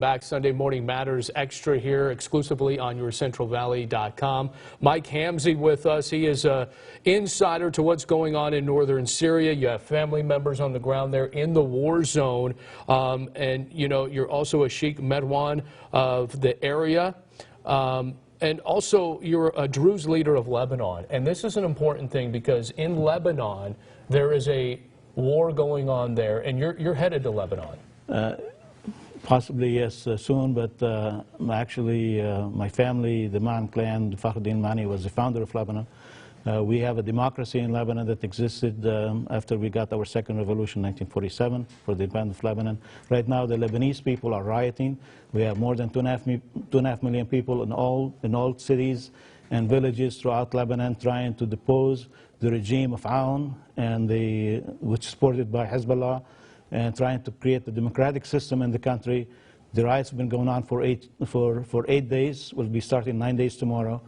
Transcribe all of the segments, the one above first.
Back Sunday Morning Matters Extra here exclusively on yourcentralvalley.com. Mike Hamzy with us. He is an insider to what's going on in northern Syria. You have family members on the ground there in the war zone. And, you know, you're also a Sheik Merwan of the area. And also, you're a Druse leader of Lebanon. And this is an important thing because in Lebanon, there is a war going on there, and you're headed to Lebanon. Possibly, yes, soon, but actually my family, the Man clan, Fakhruddin Mani, was the founder of Lebanon. We have a democracy in Lebanon that existed after we got our second revolution in 1947 for the independence of Lebanon. Right now, the Lebanese people are rioting. We have more than 2.5 million people in all cities and villages throughout Lebanon trying to depose the regime of Aoun, which is supported by Hezbollah, and trying to create a democratic system in the country. The riots have been going on for 8 days. Will be starting 9 days tomorrow.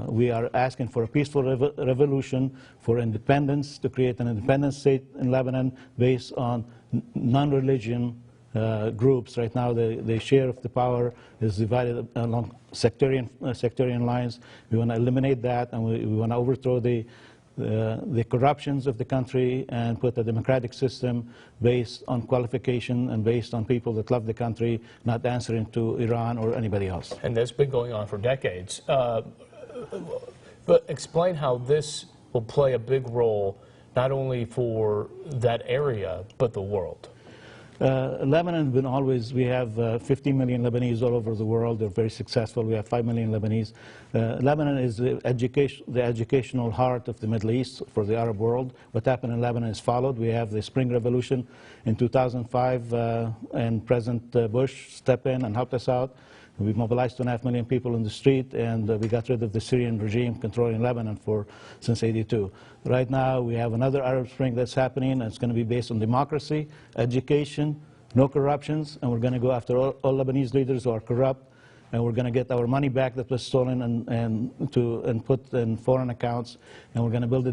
We are asking for a peaceful revolution, for independence, to create an independent state in Lebanon based on non-religion groups. Right now, the share of the power is divided along sectarian lines. We want to eliminate that, and we want to overthrow the corruptions of the country and put a democratic system based on qualification and based on people that love the country, not answering to Iran or anybody else. And that's been going on for decades. But explain how this will play a big role, not only for that area, but the world. Lebanon has been always, we have 50 million Lebanese all over the world. They're very successful. We have 5 million Lebanese. Lebanon is the educational heart of the Middle East for the Arab world. What happened in Lebanon is followed. We have the Spring Revolution in 2005, and President Bush stepped in and helped us out. We mobilized 2.5 million people in the street, and we got rid of the Syrian regime controlling Lebanon since '82. Right now, we have another Arab Spring that's happening, and it's going to be based on democracy, education, no corruptions, and we're going to go after all Lebanese leaders who are corrupt, and we're going to get our money back that was stolen and put in foreign accounts, and we're going to build a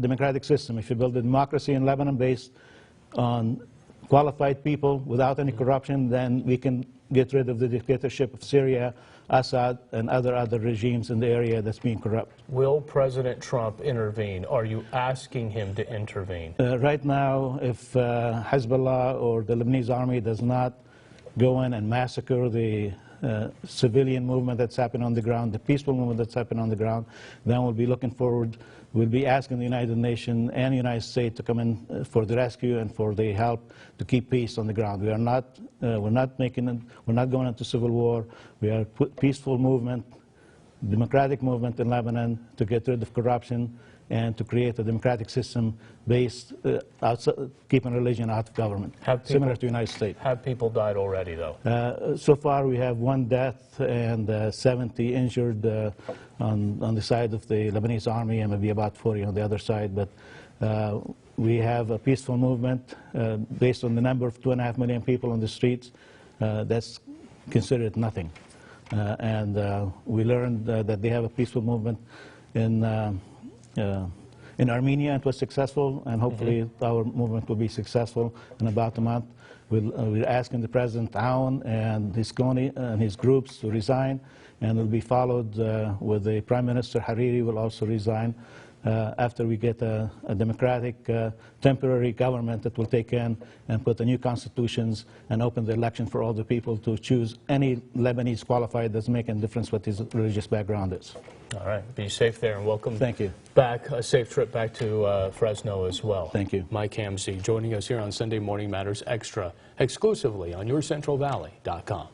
democratic system. If you build a democracy in Lebanon based on qualified people without any corruption, then we can get rid of the dictatorship of Syria, Assad, and other regimes in the area that's being corrupt. Will President Trump intervene? Are you asking him to intervene? Right now, if Hezbollah or the Lebanese army does not go in and massacre the civilian movement that's happening on the ground, the peaceful movement that's happening on the ground, then we'll be looking forward. We'll be asking the United Nations and the United States to come in for the rescue and for the help to keep peace on the ground. We're not going into civil war. We are a peaceful movement, democratic movement in Lebanon to get rid of corruption and to create a democratic system based keeping religion out of government, similar to the United States. Have people died already, though? So far, we have 1 death and 70 injured on the side of the Lebanese army, and maybe about 40 on the other side. But we have a peaceful movement based on the number of 2.5 million people on the streets. That's considered nothing. And we learned that they have a peaceful movement in Armenia. It was successful, and hopefully our movement will be successful in about a month. We're asking the President Aoun and his groups to resign, and will be followed with the Prime Minister Hariri will also resign after we get a democratic temporary government that will take in and put the new constitutions and open the election for all the people to choose any Lebanese qualified that's making a difference what his religious background is. All right. Be safe there, and welcome. Thank you. Back, a safe trip back to Fresno as well. Thank you. Mike Hamzy joining us here on Sunday Morning Matters Extra, exclusively on yourcentralvalley.com.